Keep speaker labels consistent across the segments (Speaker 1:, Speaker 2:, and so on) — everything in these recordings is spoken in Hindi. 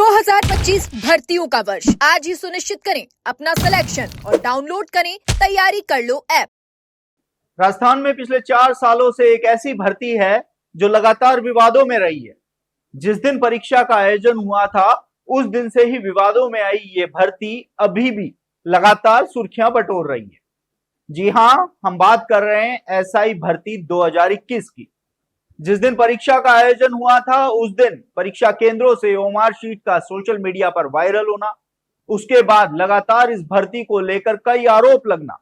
Speaker 1: 2025 भर्तियों का वर्ष आज ही सुनिश्चित करें अपना सिलेक्शन और डाउनलोड करें तैयारी कर लो ऐप।
Speaker 2: राजस्थान में पिछले 4 सालों से एक ऐसी भर्ती है जो लगातार विवादों में रही है। जिस दिन परीक्षा का आयोजन हुआ था उस दिन से ही विवादों में आई ये भर्ती अभी भी लगातार सुर्खियां बटोर रही है। जी हां, हम बात कर रहे हैं एसआई भर्ती 2021 की। जिस दिन परीक्षा का आयोजन हुआ था उस दिन परीक्षा केंद्रों से ओमार शीट का सोशल मीडिया पर वायरल होना, उसके बाद लगातार इस भर्ती को लेकर कई आरोप लगना,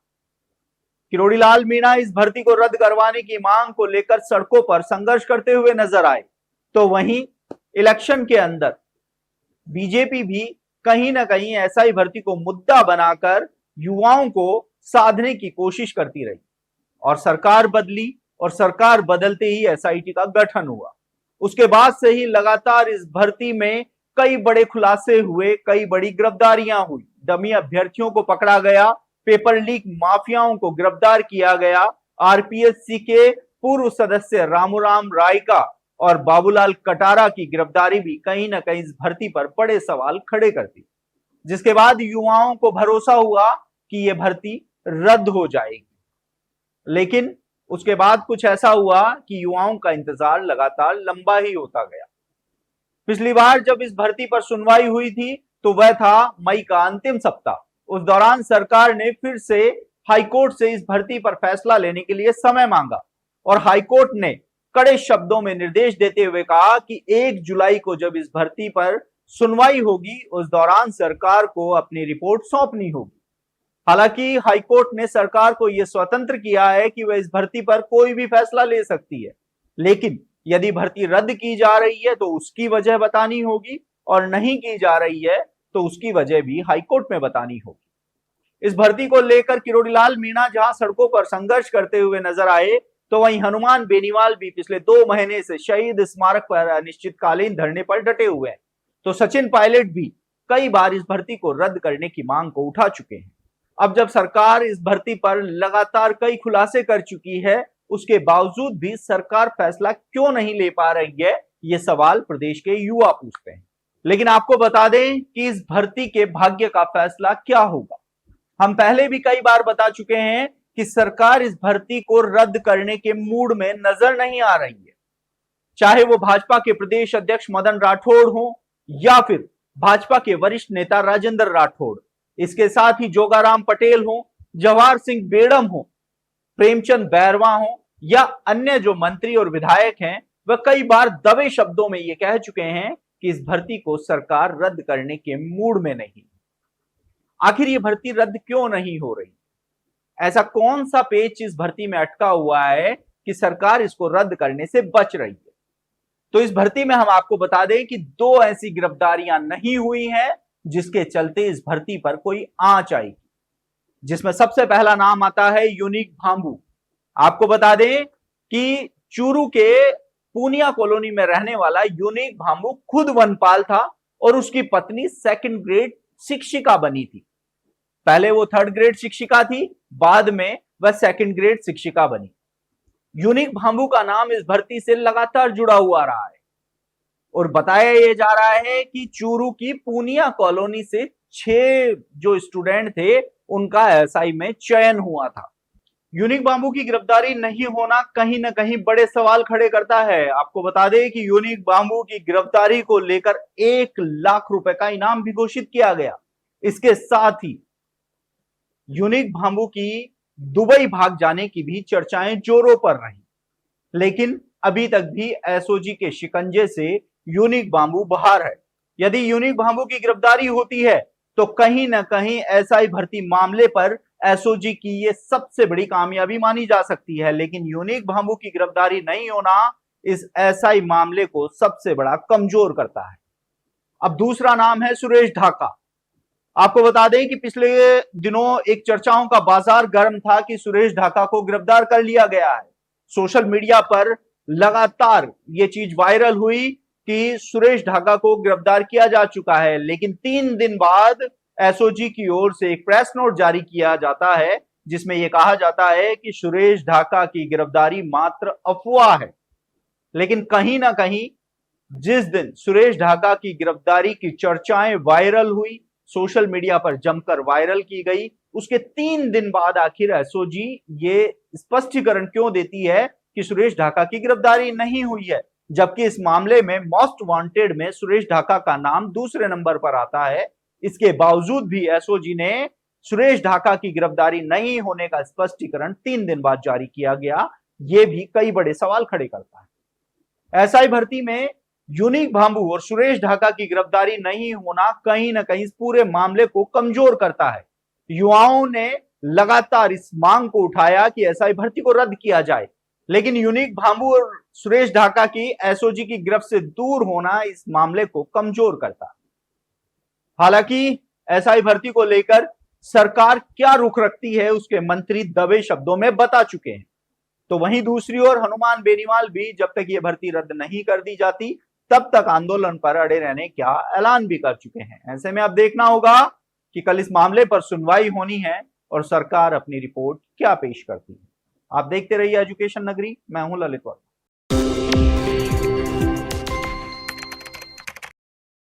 Speaker 2: किरोड़ीलाल मीणा इस भर्ती को रद्द करवाने की मांग को लेकर सड़कों पर संघर्ष करते हुए नजर आए, तो वहीं इलेक्शन के अंदर बीजेपी भी कहीं ना कहीं एसआई भर्ती को मुद्दा बनाकर युवाओं को साधने की कोशिश करती रही और सरकार बदली और सरकार बदलते ही एसआईटी का गठन हुआ। उसके बाद से ही लगातार इस भर्ती में कई बड़े खुलासे हुए, कई बड़ी गिरफ्तारियां हुई, डमी अभ्यर्थियों को पकड़ा गया, पेपर लीक माफियाओं को गिरफ्तार किया गया, आरपीएससी के पूर्व सदस्य रामूराम रायका और बाबूलाल कटारा की गिरफ्तारी भी कहीं ना कहीं इस भर्ती पर बड़े सवाल खड़े करती, जिसके बाद युवाओं को भरोसा हुआ कि यह भर्ती रद्द हो जाएगी। लेकिन उसके बाद कुछ ऐसा हुआ कि युवाओं का इंतजार लगातार लंबा ही होता गया। पिछली बार जब इस भर्ती पर सुनवाई हुई थी तो वह था मई का अंतिम सप्ताह। उस दौरान सरकार ने फिर से हाईकोर्ट से इस भर्ती पर फैसला लेने के लिए समय मांगा और हाईकोर्ट ने कड़े शब्दों में निर्देश देते हुए कहा कि 1 जुलाई को जब इस भर्ती पर सुनवाई होगी उस दौरान सरकार को अपनी रिपोर्ट सौंपनी होगी। हालांकि हाईकोर्ट ने सरकार को यह स्वतंत्र किया है कि वह इस भर्ती पर कोई भी फैसला ले सकती है, लेकिन यदि भर्ती रद्द की जा रही है तो उसकी वजह बतानी होगी और नहीं की जा रही है तो उसकी वजह भी हाईकोर्ट में बतानी होगी। इस भर्ती को लेकर किरोड़ीलाल मीणा जहां सड़कों पर संघर्ष करते हुए नजर आए तो वहीं हनुमान बेनीवाल भी पिछले 2 महीने से शहीद स्मारक पर अनिश्चितकालीन धरने पर डटे हुए हैं, तो सचिन पायलट भी कई बार इस भर्ती को रद्द करने की मांग को उठा चुके हैं। अब जब सरकार इस भर्ती पर लगातार कई खुलासे कर चुकी है, उसके बावजूद भी सरकार फैसला क्यों नहीं ले पा रही है, ये सवाल प्रदेश के युवा पूछते हैं। लेकिन आपको बता दें कि इस भर्ती के भाग्य का फैसला क्या होगा। हम पहले भी कई बार बता चुके हैं कि सरकार इस भर्ती को रद्द करने के मूड में नजर नहीं आ रही है, चाहे वो भाजपा के प्रदेश अध्यक्ष मदन राठौड़ हो या फिर भाजपा के वरिष्ठ नेता राजेंद्र राठौड़, इसके साथ ही जोगाराम पटेल हो, जवाहर सिंह बेड़म हो, प्रेमचंद बैरवा हो या अन्य जो मंत्री और विधायक हैं, वह कई बार दबे शब्दों में यह कह चुके हैं कि इस भर्ती को सरकार रद्द करने के मूड में नहीं। आखिर ये भर्ती रद्द क्यों नहीं हो रही? ऐसा कौन सा पेच इस भर्ती में अटका हुआ है कि सरकार इसको रद्द करने से बच रही है? तो इस भर्ती में हम आपको बता दें कि 2 ऐसी गिरफ्तारियां नहीं हुई हैं जिसके चलते इस भर्ती पर कोई आंच आएगी, जिसमें सबसे पहला नाम आता है यूनिक भांबू। आपको बता दें कि चूरू के पूनिया कॉलोनी में रहने वाला यूनिक भांबू खुद वनपाल था और उसकी पत्नी 2nd ग्रेड शिक्षिका बनी थी। पहले वो 3rd ग्रेड शिक्षिका थी, बाद में वह 2nd ग्रेड शिक्षिका बनी। यूनिक भांबू का नाम इस भर्ती से लगातार जुड़ा हुआ रहा है और बताया यह जा रहा है कि चूरू की पूनिया कॉलोनी से 6 जो स्टूडेंट थे उनका एसआई में चयन हुआ था। यूनिक बाबू की गिरफ्तारी नहीं होना कहीं ना कहीं बड़े सवाल खड़े करता है। आपको बता दें कि यूनिक बाबू की गिरफ्तारी को लेकर 1 लाख रुपए का इनाम भी घोषित किया गया। इसके साथ ही यूनिक बाबू की दुबई भाग जाने की भी चर्चाएं जोरों पर रही, लेकिन अभी तक भी एसओजी के शिकंजे से यूनिक बाबू बाहर है। यदि यूनिक बाबू की गिरफ्तारी होती है तो कहीं ना कहीं एसआई भर्ती मामले पर एसओजी की यह सबसे बड़ी कामयाबी मानी जा सकती है, लेकिन यूनिक बाबू की गिरफ्तारी नहीं होना इस एसआई मामले को सबसे बड़ा कमजोर करता है। अब दूसरा नाम है सुरेश ढाका। आपको बता दें कि पिछले दिनों एक चर्चाओं का बाजार गर्म था कि सुरेश ढाका को गिरफ्तार कर लिया गया है। सोशल मीडिया पर लगातार ये चीज वायरल हुई कि सुरेश ढाका को गिरफ्तार किया जा चुका है, लेकिन 3 दिन बाद एसओजी की ओर से एक प्रेस नोट जारी किया जाता है जिसमें यह कहा जाता है कि सुरेश ढाका की गिरफ्तारी मात्र अफवाह है। लेकिन कहीं ना कहीं जिस दिन सुरेश ढाका की गिरफ्तारी की चर्चाएं वायरल हुई, सोशल मीडिया पर जमकर वायरल की गई, उसके 3 दिन बाद आखिर एसओजी ये स्पष्टीकरण क्यों देती है कि सुरेश ढाका की गिरफ्तारी नहीं हुई है, जबकि इस मामले में मोस्ट वांटेड में सुरेश ढाका का नाम दूसरे नंबर पर आता है। इसके बावजूद भी एसओजी ने सुरेश ढाका की गिरफ्तारी नहीं होने का स्पष्टीकरण 3 दिन बाद जारी किया गया। यह भी कई बड़े सवाल खड़े करता है। एसआई भर्ती में यूनिक भांबू और सुरेश ढाका की गिरफ्तारी नहीं होना कहीं ना कहीं इस पूरे मामले को कमजोर करता है। युवाओं ने लगातार इस मांग को उठाया कि एसआई भर्ती को रद्द किया जाए, लेकिन यूनिक भांबू और सुरेश ढाका की एसओजी की गिरफ्त से दूर होना इस मामले को कमजोर करता है। हालांकि एसआई भर्ती को लेकर सरकार क्या रुख रखती है उसके मंत्री दबे शब्दों में बता चुके हैं। तो वहीं दूसरी ओर हनुमान बेनीवाल भी जब तक ये भर्ती रद्द नहीं कर दी जाती तब तक आंदोलन पर अड़े रहने का ऐलान भी कर चुके हैं। ऐसे में अब देखना होगा कि कल इस मामले पर सुनवाई होनी है और सरकार अपनी रिपोर्ट क्या पेश करती है। आप देखते रहिए एजुकेशन नगरी, मैं हूं ललित वर्मा।